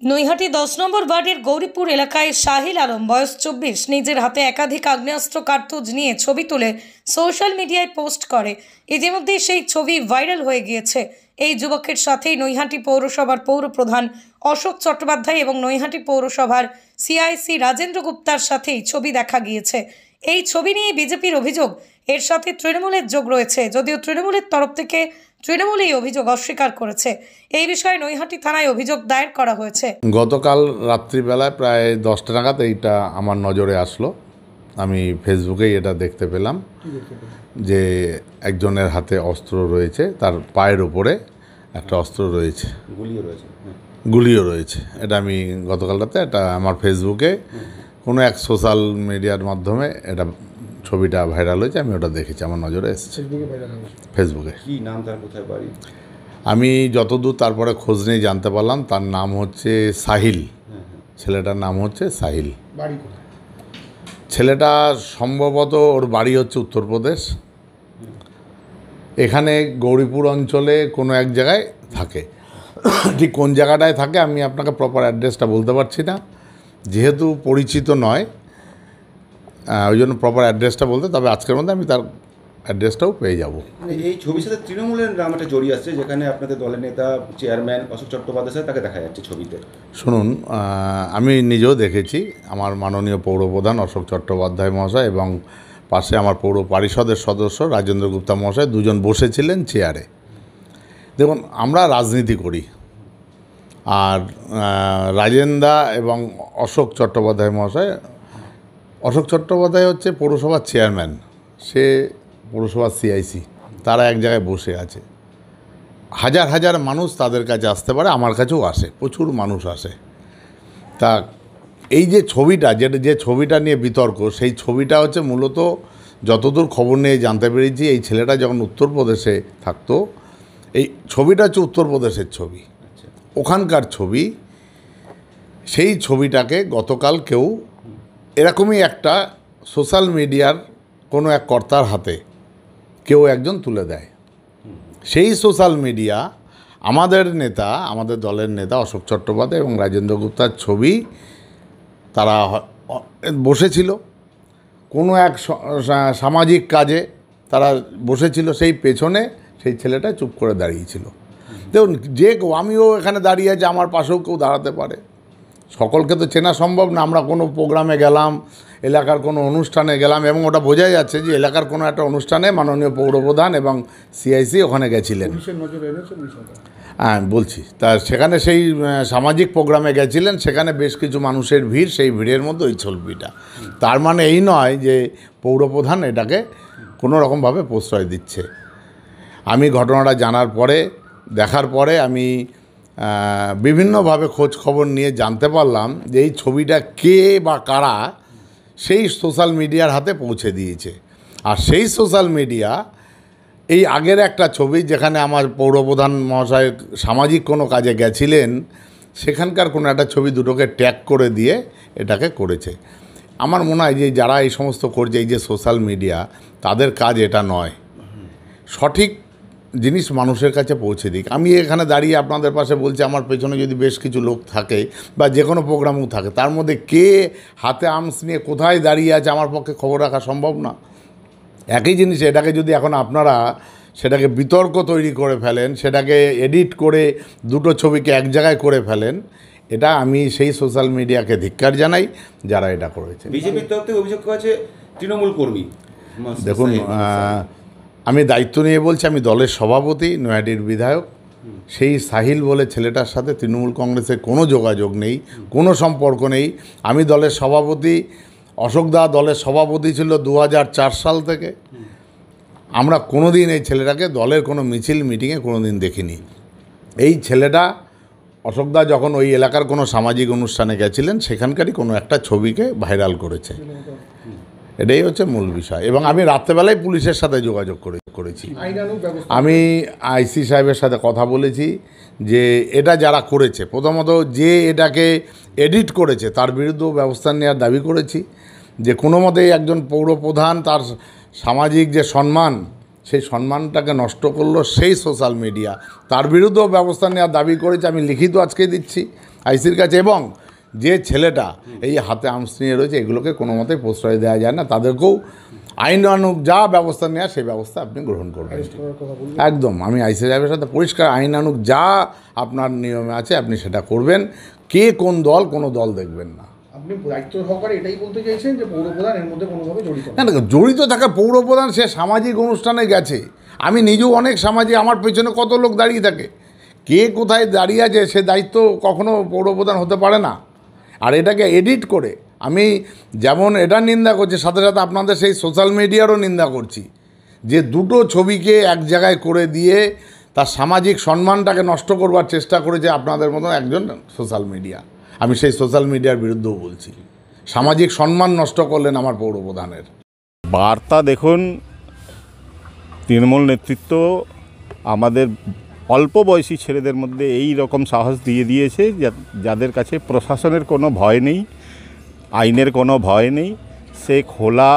নৈহাটি 10 নম্বর ওয়ার্ডের গৌরীপুর এলাকায় শাহিল আলম বয়স 24 নিজের হাতে একাধিক আগ্নেয়াস্ত্র কার্তুজ নিয়ে ছবি তুলে সোশ্যাল মিডিয়ায় পোস্ট করে। ইতিমধ্যে সেই ছবি ভাইরাল হয়ে গিয়েছে। এই যুবকের সাথেই নৈহাটি পৌরসভার পৌরপ্রধান অশোক চট্টোপাধ্যায় এবং নৈহাটি পৌরসভার সিআইসি রাজেন্দ্র গুপ্তার সাথেই ছবি দেখা গিয়েছে। এই ছবি নিয়ে বিজেপির অভিযোগ এর সাথে তৃণমূলের যোগ রয়েছে, যদিও তৃণমূলের তরফ থেকে তৃণমূল এই অভিযোগ অস্বীকার করেছে। এই বিষয়ে নৈহাটি থানায় অভিযোগ দায়ের করা হয়েছে। গতকাল রাত্রিবেলায় প্রায় 10টা নাগাদ এইটা আমার নজরে আসলো। আমি ফেসবুকেই এটা দেখতে পেলাম যে একজনের হাতে অস্ত্র রয়েছে, তার পায়ের ওপরে একটা অস্ত্র রয়েছে, গুলিও রয়েছে। এটা আমি গতকাল রাতে এটা আমার ফেসবুকে কোনো এক সোশ্যাল মিডিয়ার মাধ্যমে এটা ছবিটা ভাইরাল হয়েছে, আমি ওটা দেখেছি, আমার নজরে এসেছে ফেসবুকে। কি নাম, তার কোথায় বাড়ি? আমি যতদূর তারপরে খোঁজ নিয়ে জানতে পারলাম তার নাম হচ্ছে সাহিল। ছেলেটার নাম হচ্ছে সাহিল। ছেলেটা সম্ভবত ওর বাড়ি হচ্ছে উত্তরপ্রদেশ। এখানে গৌরীপুর অঞ্চলে কোনো এক জায়গায় থাকে, ঠিক কোন জায়গাটায় থাকে আমি আপনাকে প্রপার অ্যাড্রেসটা বলতে পারছি না, যেহেতু পরিচিত নয় ওই জন্য প্রপার অ্যাড্রেসটা বলতে, তবে আজকের মধ্যে আমি তার অ্যাড্রেসটাও পেয়ে যাব। এই ছবির সাথে তৃণমূলের নাম একটা জড়িয়ে আসছে, যেখানে আপনাদের দলের নেতা চেয়ারম্যান অশোক চট্টোপাধ্যায়ের সাথে তাকে দেখা যাচ্ছে ছবিতে। শুনুন, আমি নিজেও দেখেছি, আমার মাননীয় পৌরপ্রধান অশোক চট্টোপাধ্যায় মহাশয় এবং পাশে আমার পৌর পরিষদের সদস্য রাজেন্দ্র গুপ্তা মহাশয় দুজন বসেছিলেন চেয়ারে। দেখুন, আমরা রাজনীতি করি, আর রাজেন্দা এবং অশোক চট্টোপাধ্যায় মহাশয়, অশোক চট্টোপাধ্যায় হচ্ছে পৌরসভার চেয়ারম্যান, সে পৌরসভার সিআইসি, তারা এক জায়গায় বসে আছে। হাজার হাজার মানুষ তাদের কাছে আসতে পারে, আমার কাছেও আসে, প্রচুর মানুষ আসে। তা এই যে ছবিটা, যে ছবিটা নিয়ে বিতর্ক, সেই ছবিটা হচ্ছে মূলত যতদূর খবর নিয়ে জানতে পেরেছি, এই ছেলেটা যখন উত্তরপ্রদেশে থাকতো, এই ছবিটা হচ্ছে উত্তরপ্রদেশের ছবি, ওখানকার ছবি। সেই ছবিটাকে গতকাল কেউ এরকমই একটা সোশ্যাল মিডিয়ার কোনো এক কর্তার হাতে কেউ একজন তুলে দেয়। সেই সোশ্যাল মিডিয়া আমাদের নেতা, আমাদের দলের নেতা অশোক চট্টোপাধ্যায় এবং রাজেন্দ্র গুপ্তার ছবি, তারা বসেছিল কোনো এক সামাজিক কাজে, তারা বসেছিল, সেই পেছনে সেই ছেলেটা চুপ করে দাঁড়িয়েছিল। দেখুন, আমিও এখানে দাঁড়িয়ে আছি, আমার পাশেও কেউ দাঁড়াতে পারে, সকলকে তো চেনা সম্ভব না। আমরা কোনো প্রোগ্রামে গেলাম, এলাকার কোনো অনুষ্ঠানে গেলাম, এবং ওটা বোঝা যাচ্ছে যে এলাকার কোনো একটা অনুষ্ঠানে মাননীয় পৌরপ্রধান এবং সিআইসি ওখানে গেছিলেন। হ্যাঁ বলছি, তা সেখানে সেই সামাজিক প্রোগ্রামে গেছিলেন, সেখানে বেশ কিছু মানুষের ভিড়, সেই ভিড়ের মধ্যে ওই ছবিটা। তার মানে এই নয় যে পৌরপ্রধান এটাকে কোনো রকমভাবে প্রশ্রয় দিচ্ছে। আমি ঘটনাটা জানার পরে, দেখার পরে আমি বিভিন্নভাবে খোঁজ খবর নিয়ে জানতে পারলাম যে এই ছবিটা কে বা কারা সেই সোশ্যাল মিডিয়ার হাতে পৌঁছে দিয়েছে। আর সেই সোশ্যাল মিডিয়া এই আগের একটা ছবি, যেখানে আমার পৌরপ্রধান মহাশয় সামাজিক কোনো কাজে গেছিলেন, সেখানকার কোনো একটা ছবি দুটোকে ট্যাগ করে দিয়ে এটাকে করেছে। আমার মনে হয় যে যারা এই সমস্ত করছে, এই যে সোশ্যাল মিডিয়া, তাদের কাজ এটা নয়, সঠিক জিনিস মানুষের কাছে পৌঁছে দিক। আমি এখানে দাঁড়িয়ে আপনাদের পাশে বলছি, আমার পেছনে যদি বেশ কিছু লোক থাকে বা যে কোনো প্রোগ্রামও থাকে, তার মধ্যে কে হাতে আর্মস নিয়ে কোথায় দাঁড়িয়ে আছে আমার পক্ষে খবর রাখা সম্ভব না। একই জিনিস, এটাকে যদি এখন আপনারা সেটাকে বিতর্ক তৈরি করে ফেলেন, সেটাকে এডিট করে দুটো ছবিকে এক জায়গায় করে ফেলেন, এটা আমি সেই সোশ্যাল মিডিয়াকে ধিক্কার জানাই যারা এটা করেছে। বিজেপির তরফ থেকে অভিযোগ করেছে তৃণমূল কর্মী। দেখুন, আমি দায়িত্ব নিয়ে বলছি, আমি দলের সভাপতি, নৈহাটির বিধায়ক। সেই সাহিল বলে ছেলেটার সাথে তৃণমূল কংগ্রেসের কোনো যোগাযোগ নেই, কোনো সম্পর্ক নেই। আমি দলের সভাপতি, অশোকদা দলের সভাপতি ছিল 2004 সাল থেকে। আমরা কোনো দিন এই ছেলেটাকে দলের কোনো মিছিল মিটিংয়ে কোনো দিন দেখিনি। এই ছেলেটা অশোকদা যখন ওই এলাকার কোনো সামাজিক অনুষ্ঠানে গেছিলেন, সেখানকারই কোনো একটা ছবিকে ভাইরাল করেছে, এটাই হচ্ছে মূল বিষয়। এবং আমি রাত্রেবেলায় পুলিশের সাথে যোগাযোগ করেছি। আমি আইসি সাহেবের সাথে কথা বলেছি যে এটা যারা করেছে, প্রথমত যে এটাকে এডিট করেছে তার বিরুদ্ধেও ব্যবস্থা নেওয়ার দাবি করেছি, যে কোনো মতেই একজন পৌরপ্রধান তার সামাজিক যে সম্মান সেই সম্মানটাকে নষ্ট করলো সেই সোশ্যাল মিডিয়া, তার বিরুদ্ধেও ব্যবস্থা নেওয়ার দাবি করেছে। আমি লিখিত আজকে দিচ্ছি আইসির কাছে। এবং যে ছেলেটা এই হাতে আর্মস নিয়ে রয়েছে, এগুলোকে কোনো মতেই প্রশ্রয় দেওয়া যায় না। তাদেরকেও আইনানুগ যা ব্যবস্থা নেওয়া সেই ব্যবস্থা আপনি গ্রহণ করবেন। একদম, আমি আইসি সাহেবের সাথে পরিষ্কার আইনানুগ যা আপনার নিয়মে আছে আপনি সেটা করবেন। কে কোন দল, কোনো দল দেখবেন না। আপনি দায়িত্ব সহকারে এটাই বলতে চাইছেন যে পৌরপ্রধান এর মধ্যে কোনোভাবে জড়িত না? জড়িত থাকা পৌরপ্রধান সে সামাজিক অনুষ্ঠানে গেছে। আমি নিজেও অনেক সামাজিক, আমার পেছনে কত লোক দাঁড়িয়ে থাকে, কে কোথায় দাঁড়িয়ে আছে সে দায়িত্ব কখনো পৌরপ্রধান হতে পারে না। আর এটাকে এডিট করে আমি যেমন এটা নিন্দা করছি, সাথে সাথে আপনাদের সেই সোশ্যাল মিডিয়ারও নিন্দা করছি যে দুটো ছবিকে এক জায়গায় করে দিয়ে তার সামাজিক সম্মানটাকে নষ্ট করবার চেষ্টা করেছে আপনাদের মতন একজন সোশ্যাল মিডিয়া। আমি সেই সোশ্যাল মিডিয়ার বিরুদ্ধেও বলছি, সামাজিক সম্মান নষ্ট করলেন আমার পৌরপ্রধানের। বার্তা দেখুন, তৃণমূল নেতৃত্ব আমাদের অল্প বয়সী ছেলেদের মধ্যে এই রকম সাহস দিয়ে দিয়েছে যাদের কাছে প্রশাসনের কোনো ভয় নেই, আইনের কোনো ভয় নেই। সে খোলা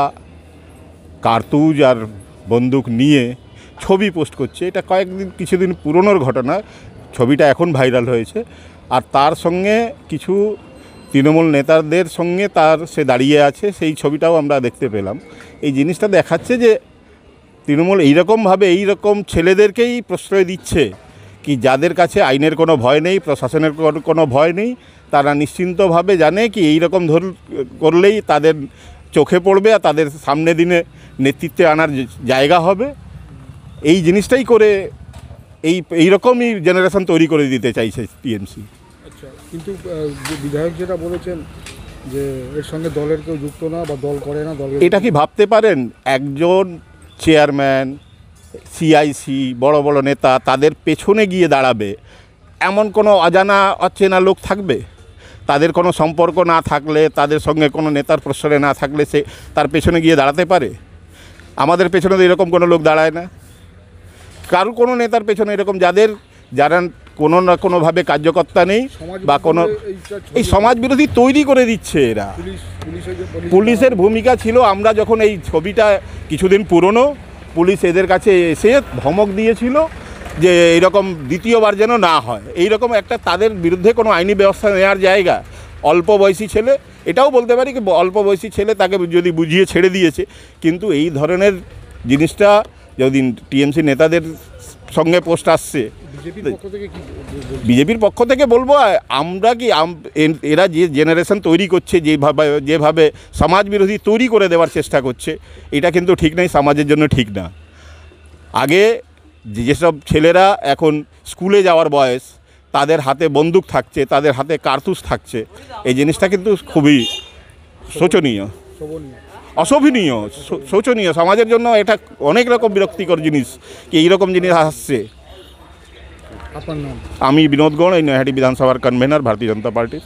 কার্তুজ আর বন্দুক নিয়ে ছবি পোস্ট করছে। এটা কিছুদিন পুরনোর ঘটনা, ছবিটা এখন ভাইরাল হয়েছে। আর তার সঙ্গে কিছু তৃণমূল নেতাদের সঙ্গে সে দাঁড়িয়ে আছে, সেই ছবিটাও আমরা দেখতে পেলাম। এই জিনিসটা দেখাচ্ছে যে তৃণমূল এইরকমভাবে এইরকম ছেলেদেরকেই প্রশ্রয় দিচ্ছে কি যাদের কাছে আইনের কোনো ভয় নেই, প্রশাসনের কোনো ভয় নেই। তারা নিশ্চিন্তভাবে জানে কি এইরকম করলেই তাদের চোখে পড়বে আর তাদের সামনে দিনে নেতৃত্বে আনার জায়গা হবে। এই জিনিসটাই করে এইরকমই জেনারেশন তৈরি করে দিতে চাইছে টিএমসি। আচ্ছা, কিন্তু বিধায়ক যেটা বলেছেন যে এর সঙ্গে দলের কেউ যুক্ত না বা দল করে না, দল এটা কি ভাবতে পারেন একজন চেয়ারম্যান, সিআইসি, বড় বড় নেতা তাদের পেছনে গিয়ে দাঁড়াবে? এমন কোনো অজানা অচেনা লোক থাকবে? তাদের কোনো সম্পর্ক না থাকলে, তাদের সঙ্গে কোনো নেতার প্রশ্রয় না থাকলে সে তার পেছনে গিয়ে দাঁড়াতে পারে? আমাদের পেছনে তো এরকম কোনো লোক দাঁড়ায় না। কারো কোনো নেতার পেছনে এরকম যারা কোনো না কোনোভাবে কার্যকর্তা নেই বা কোনো এই সমাজ বিরোধী তৈরি করে দিচ্ছে এরা। পুলিশের ভূমিকা ছিল, আমরা যখন এই ছবিটা কিছুদিন পুরনো, পুলিশ এদের কাছে এসে ধমক দিয়েছিল যে এইরকম দ্বিতীয়বার যেন না হয়। এইরকম একটা তাদের বিরুদ্ধে কোনো আইনি ব্যবস্থা নেওয়ার জায়গা। অল্প বয়সী ছেলে, এটাও বলতে পারি কি অল্প বয়সী ছেলে, তাকে যদি বুঝিয়ে ছেড়ে দিয়েছে। কিন্তু এই ধরনের জিনিসটা যদি টিএমসি নেতাদের সঙ্গে পোস্ট আসছে, বিজেপির পক্ষ থেকে বলবো আমরা কি এরা যে জেনারেশন তৈরি করছে, যেভাবে সমাজ বিরোধী তৈরি করে দেওয়ার চেষ্টা করছে, এটা কিন্তু ঠিক নেই, সমাজের জন্য ঠিক না। আগে যেসব ছেলেরা এখন স্কুলে যাওয়ার বয়স, তাদের হাতে বন্দুক থাকছে, তাদের হাতে কার্তুজ থাকছে, এই জিনিসটা কিন্তু খুবই শোচনীয়, অশোভনীয়, শোচনীয়। সমাজের জন্য এটা অনেক রকম বিরক্তিকর জিনিস কি এইরকম জিনিস আসছে। আপনার নাম? আমি বিনোদ গৌড়, এই নৈহাটি বিধানসভার কনভেনার, ভারতীয় জনতা পার্টির।